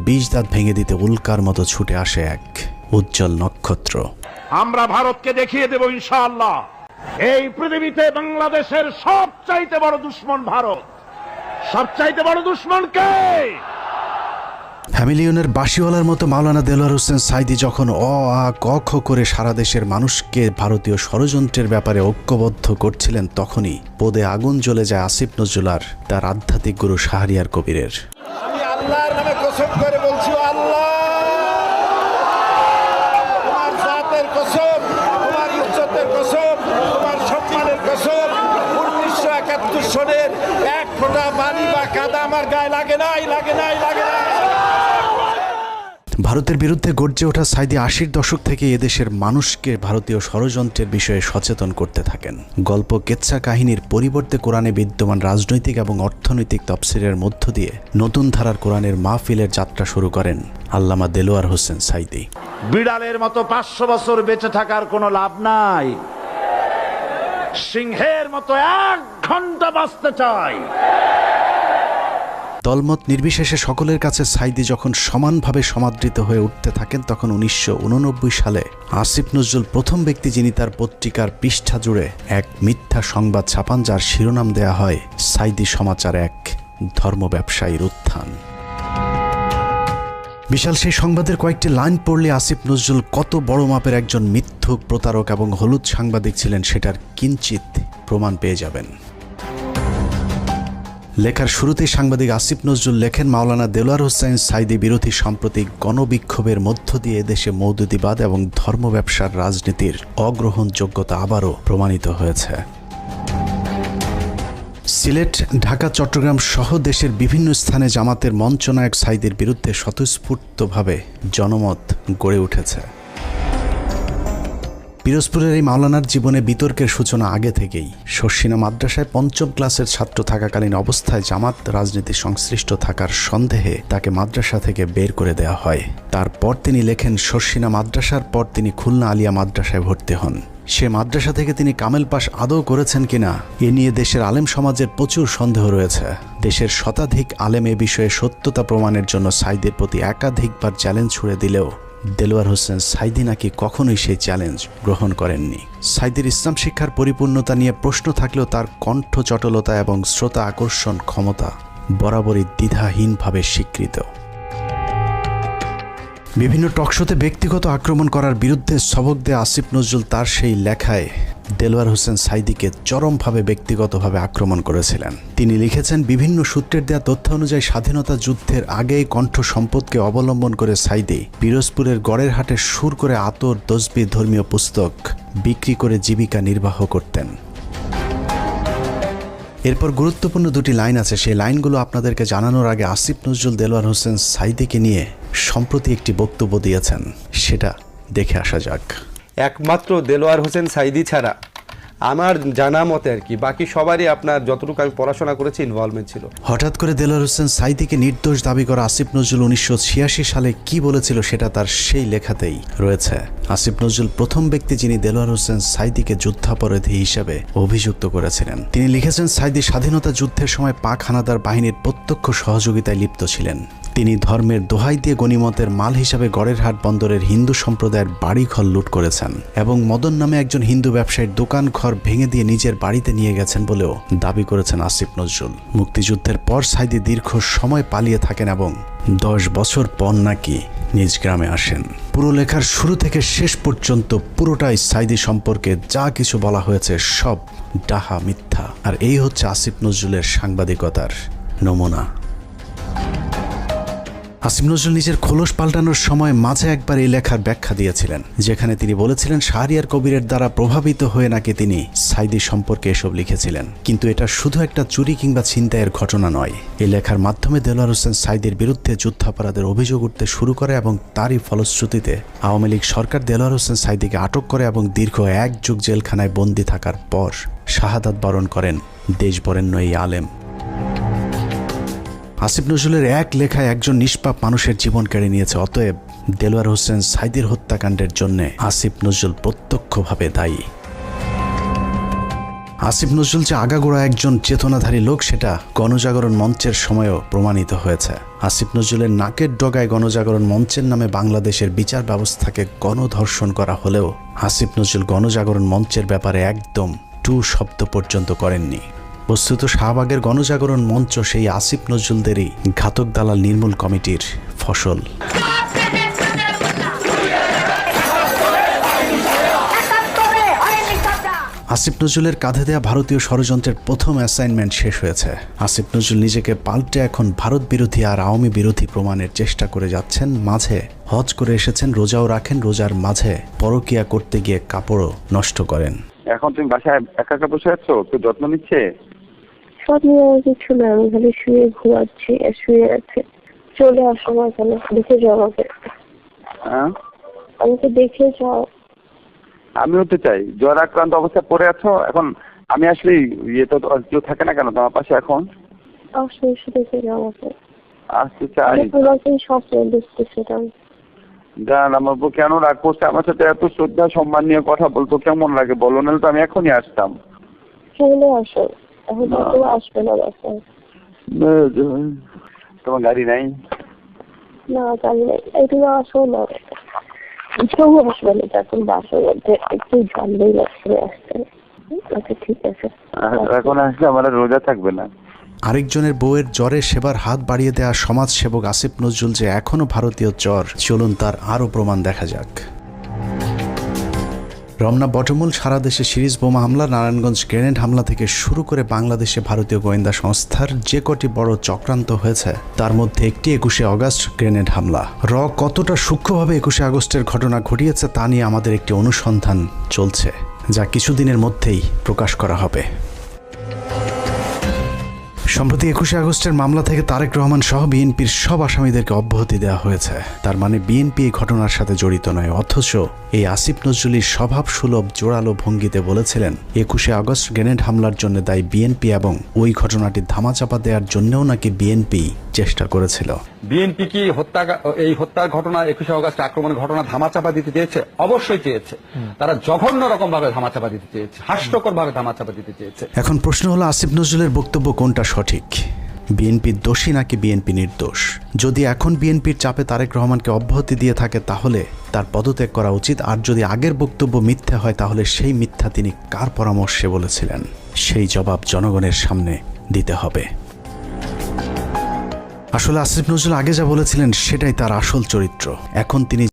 ২০ দাঁত ভেঙে দিতে উল্কার মতো ছুটে আসে এক উজ্জ্বল নক্ষত্র। আমরা ভারতকে দেখিয়ে দেব ইনশাআল্লাহ, এই পৃথিবীতে বাংলাদেশের সবচাইতে বড় দুশ্মন ভারত। সবচাইতে বড় দুশ্মন কে? ফ্যামিলিয়নের বাঁশিওয়ালার মতো মাওলানা দেলোয়ার হোসেন সাঈদী যখন ক খ করে সারা দেশের মানুষকে ভারতীয় ষড়যন্ত্রের ব্যাপারে ঐক্যবদ্ধ করছিলেন, তখনই পদে আগুন জ্বলে যায় আসিফ নজরুল আর তার আধ্যাত্মিক গুরু শাহরিয়ার কবিরের। আমি আল্লাহর নামে কসম করে বলছি, আল্লাহ তোমার জাতের কসম, তোমার ইজ্জতের কসম, তোমার সম্মানের কসম, 1971 সনের এক ফোঁটা পানি বা কাদা আমার গায়ে লাগে নাই। ভারতের বিরুদ্ধে গর্জে ওঠা সাঈদী ৮০-র দশক থেকে এদেশের মানুষকে ভারতীয় ষড়যন্ত্রের বিষয়ে সচেতন করতে থাকেন। গল্প কেচ্ছা কাহিনীর পরিবর্তে কোরআনে বিদ্যমান রাজনৈতিক এবং অর্থনৈতিক তফসিরের মধ্য দিয়ে নতুন ধারার কোরআনের মাহফিলের যাত্রা শুরু করেন আল্লামা দেলোয়ার হোসেন সাঈদী। বিড়ালের মতো ৫০০ বছর বেঁচে থাকার কোনো লাভ নাই, সিংহের মতো ১ ঘন্টা বাঁচতে চাই। দলমত নির্বিশেষে সকলের কাছে সাঈদী যখন সমানভাবে সমাদৃত হয়ে উঠতে থাকেন, তখন ১৯৮৯ সালে আসিফ নজরুল প্রথম ব্যক্তি যিনি তার পত্রিকার পৃষ্ঠা জুড়ে এক মিথ্যা সংবাদ ছাপান, যার শিরোনাম দেয়া হয় সাঈদী সমাচার, এক ধর্ম ব্যবসায়ীর উত্থান। বিশাল সেই সংবাদের কয়েকটি লাইন পড়লে আসিফ নজরুল কত বড় মাপের একজন মিথ্যুক, প্রতারক এবং হলুদ সাংবাদিক ছিলেন সেটার কিঞ্চিত প্রমাণ পেয়ে যাবেন। লেখার শুরুতেই সাংবাদিক আসিফ নজরুল লেখেন, মাওলানা দেলোয়ার হোসেন সাঈদী বিরোধী সাম্প্রতিক গণবিক্ষোভের মধ্য দিয়ে দেশে মৌদুদিবাদ এবং ধর্ম ব্যবসার রাজনীতির অগ্রহণযোগ্যতা আবারও প্রমাণিত হয়েছে। সিলেট, ঢাকা, চট্টগ্রাম সহ দেশের বিভিন্ন স্থানে জামাতের মঞ্চনায়ক সাঈদীর বিরুদ্ধে স্বতঃস্ফূর্তভাবে জনমত গড়ে উঠেছে। পিরোজপুরের এই মাওলানার জীবনে বিতর্কের সূচনা আগে থেকেই। শর্ষিনা মাদ্রাসায় ৫ম ক্লাসের ছাত্র থাকাকালীন অবস্থায় জামাত রাজনীতি সংশ্লিষ্ট থাকার সন্দেহে তাকে মাদ্রাসা থেকে বের করে দেওয়া হয়। তারপর তিনি লেখেন, শর্ষিনা মাদ্রাসার পর তিনি খুলনা আলিয়া মাদ্রাসায় ভর্তি হন। সে মাদ্রাসা থেকে তিনি কামেল পাশ আদৌ করেছেন কিনা এ নিয়ে দেশের আলেম সমাজের প্রচুর সন্দেহ রয়েছে। দেশের শতাধিক আলেম এ বিষয়ে সত্যতা প্রমাণের জন্য সাঈদীর প্রতি একাধিকবার চ্যালেঞ্জ ছুড়ে দিলেও দেলোয়ার হোসেন সাঈদী নাকি কখনোই সেই চ্যালেঞ্জ গ্রহণ করেননি। সাঈদীর ইসলাম শিক্ষার পরিপূর্ণতা নিয়ে প্রশ্ন থাকলেও তার কণ্ঠ চটলতা এবং শ্রোতা আকর্ষণ ক্ষমতা বরাবরই দ্বিধাহীনভাবে স্বীকৃত। বিভিন্ন টকশোতে ব্যক্তিগত আক্রমণ করার বিরুদ্ধে সবক দেয়া আসিফ নজরুল তার সেই লেখায় দেলোয়ার হোসেন সাঈদীকে চরমভাবে ব্যক্তিগতভাবে আক্রমণ করেছিলেন। তিনি লিখেছেন, বিভিন্ন সূত্রের দেয়া তথ্য অনুযায়ী স্বাধীনতা যুদ্ধের আগেই কণ্ঠ সম্পদকে অবলম্বন করে সাঈদী পিরোজপুরের গড়ের হাটে সুর করে আতর, তসবিহ, ধর্মীয় পুস্তক বিক্রি করে জীবিকা নির্বাহ করতেন। এরপর গুরুত্বপূর্ণ দুটি লাইন আছে, সেই লাইনগুলো আপনাদেরকে জানানোর আগে আসিফ নজরুল দেলোয়ার হোসেন সাঈদীকে নিয়ে সম্প্রতি একটি বক্তব্য দিয়েছেন, সেটা দেখে আসা যাক। একমাত্র দেলোয়ার হোসেন সাঈদী ছাড়া আমার জানা মতে আর কি বাকি সবারই আপনার যতটুকু আমি পড়াশোনা করেছি ইনভলভমেন্ট ছিল। হঠাৎ করে দেলোয়ার হোসেন সাঈদীকে নির্দোষ দাবি করা আসিফ নজরুল ১৯৮৬ সালে কি বলেছিল সেটা তার সেই লেখাতেই রয়েছে। আসিফ নজরুল প্রথম ব্যক্তি যিনি দেলোয়ার হোসেন সাঈদীকে যুদ্ধাপরাধী হিসেবে অভিযুক্ত করেছিলেন। তিনি লিখেছেন, সাঈদী স্বাধীনতা যুদ্ধের সময় পাক হানাদার বাহিনীর প্রত্যক্ষ সহযোগিতায় লিপ্ত ছিলেন। তিনি ধর্মের দোহাই দিয়ে গনিমতের মাল হিসাবে গড়েরহাট বন্দরের হিন্দু সম্প্রদায়ের বাড়িঘর লুট করেছেন এবং মদন নামে একজন হিন্দু ব্যবসায়ীর দোকান ঘর ভেঙে দিয়ে নিজের বাড়িতে নিয়ে গেছেন বলেও দাবি করেছেন আসিফ নজরুল। মুক্তিযুদ্ধের পর সাঈদী দীর্ঘ সময় পালিয়ে থাকেন এবং ১০ বছর পর নাকি নিজ গ্রামে আসেন। পুরো লেখার শুরু থেকে শেষ পর্যন্ত পুরোটাই সাঈদী সম্পর্কে যা কিছু বলা হয়েছে সব ডাহা, মিথ্যা। আর এই হচ্ছে আসিফ নজরুলের সাংবাদিকতার নমুনা। আসিফ নজরুল নিজের খোলস পাল্টানোর সময় মাঝে একবার এই লেখার ব্যাখ্যা দিয়েছিলেন, যেখানে তিনি বলেছিলেন শাহরিয়ার কবিরের দ্বারা প্রভাবিত হয়ে নাকি তিনি সাঈদী সম্পর্কে এসব লিখেছিলেন। কিন্তু এটা শুধু একটা চুরি কিংবা ছিনতাইয়ের ঘটনা নয়। এই লেখার মাধ্যমে দেলোয়ার হোসেন সাঈদীর বিরুদ্ধে যুদ্ধাপরাধের অভিযোগ উঠতে শুরু করে এবং তারই ফলশ্রুতিতে আওয়ামী লীগ সরকার দেলোয়ার হোসেন সাঈদীকে আটক করে এবং দীর্ঘ ১ যুগ জেলখানায় বন্দী থাকার পর শাহাদাত বরণ করেন দেশবরেণ্য এই আলেম। আসিফ নজরুলের এক লেখায় একজন নিষ্পাপ মানুষের জীবন কেড়ে নিয়েছে। অতএব দেলোয়ার হোসেন সাঈদীর হত্যাকাণ্ডের জন্য আসিফ নজরুল প্রত্যক্ষভাবে দায়ী। আসিফ নজরুল যে আগাগোড়া একজন চেতনাধারী লোক সেটা গণজাগরণ মঞ্চের সময়ও প্রমাণিত হয়েছে। আসিফ নজরুলের নাকের ডগায় গণজাগরণ মঞ্চের নামে বাংলাদেশের বিচার ব্যবস্থাকে গণধর্ষণ করা হলেও আসিফ নজরুল গণজাগরণ মঞ্চের ব্যাপারে একদম টু শব্দ পর্যন্ত করেননি। বস্তুত শাহবাগের গণজাগরণ মঞ্চ সেই আসিফ নজরুলদেরই ঘাতক দালাল নির্মূল কমিটির ফসল। আসিফ নজরুলের কাঁধে দেয়া ভারতীয় ষড়যন্ত্রের প্রথম অ্যাসাইনমেন্ট শেষ হয়েছে। আসিফ নজরুল নিজেকে পাল্টে এখন ভারত বিরোধী আর আওয়ামী বিরোধী প্রমাণের চেষ্টা করে যাচ্ছেন। মাঝে হজ করে এসেছেন, রোজাও রাখেন, রোজার মাঝে পরকিয়া করতে গিয়ে কাপড়ও নষ্ট করেন। এখন তুমি বাসায় একা একা বসে আছো, তো যত্ন নিচ্ছে? স্বপ্ন কিছু না, আমি খালি শুয়ে ঘুমাচ্ছি আর শুয়ে আছে। চলে আসো না কেন, দেখে যাও আমাকে। হ্যাঁ, আমাকে দেখে যাও। আমিও তো চাই। জ্বর আক্রান্ত অবস্থায় পড়ে আছো এখন। আমি আসলে ইয়ে তো কেউ থাকে না কেন তোমার পাশে এখন? আসো, এসে দেখে যাও আমাকে। আসতে চাই। তোমাকে স্বপ্ন দেখতেছিলাম। জান, আমার বউ কেন রাগ করছে? আমার সাথে এত শ্রদ্ধা সম্মান নিয়ে কথা বলতো, কেমন লাগে বলো? না তো আমি এখনই আসতাম। চলে আসো, এখন তো আসবে না বাসায়। তোমার গাড়ি নাই? না, জানি না। তুমি আসো না, কেউ আসবে না। এখন বাসার মধ্যে একটু জানলেই লাগছে আসতে। আচ্ছা ঠিক আছে। এখন আসলে আমার আর রোজা থাকবে না। আরেকজনের বউয়ের জ্বরে সেবার হাত বাড়িয়ে দেয়া সমাজসেবক আসিফ নজরুল যে এখনো ভারতীয় জ্বর, চলুন তার আরও প্রমাণ দেখা যাক। রমনা বটমূল সারা দেশে সিরিজ বোমা হামলা, নারায়ণগঞ্জ গ্রেনেড হামলা থেকে শুরু করে বাংলাদেশে ভারতীয় গোয়েন্দা সংস্থার যে কটি বড় চক্রান্ত হয়েছে তার মধ্যে একটি 21শে আগস্ট গ্রেনেড হামলা। কতটা সূক্ষ্মভাবে 21শে আগস্টের ঘটনা ঘটিয়েছে তা নিয়ে আমাদের একটি অনুসন্ধান চলছে, যা কিছুদিনের মধ্যেই প্রকাশ করা হবে। সম্প্রতি 21শে আগস্টের মামলা থেকে তারেক রহমান সহ বিএনপির সব আসামিদেরকে অব্যাহতি দেওয়া হয়েছে। তার মানে বিএনপি এই ঘটনার সাথে জড়িত নয়। অথচ এই আসিফ নজরুলই স্বভাব সুলভ জোরালো ভঙ্গিতে বলেছিলেন 21শে আগস্ট গ্রেনেড হামলার জন্য দায়ী বিএনপি এবং ওই ঘটনাটি ধামাচাপা দেওয়ার জন্যও নাকি বিএনপি চেষ্টা করেছিল। বিএনপি কি এই হত্যার ঘটনা 21শে আগস্ট আক্রমণের ঘটনা ধামাচাপা দিতে চেয়েছে? অবশ্যই চেয়েছে। তারা জঘন্য রকম ভাবে ধামাচাপা দিতে চেয়েছে, হাস্যকর ভাবে ধামাচাপা দিতে চেয়েছে। এখন প্রশ্ন হলো আসিফ নজরুলের বক্তব্য কোনটা সঠিক? বিএনপি দোষী নাকি বিএনপি নির্দোষ? যদি এখন বিএনপির চাপে তারেক রহমানকে অব্যাহতি দিয়ে থাকে তাহলে তার পদত্যাগ করা উচিত। আর যদি আগের বক্তব্য মিথ্যা হয় তাহলে সেই মিথ্যা তিনি কার পরামর্শে বলেছিলেন সেই জবাব জনগণের সামনে দিতে হবে। আসলে আসিফ নজরুল আগে যা বলেছিলেন সেটাই তার আসল চরিত্র। এখন তিনি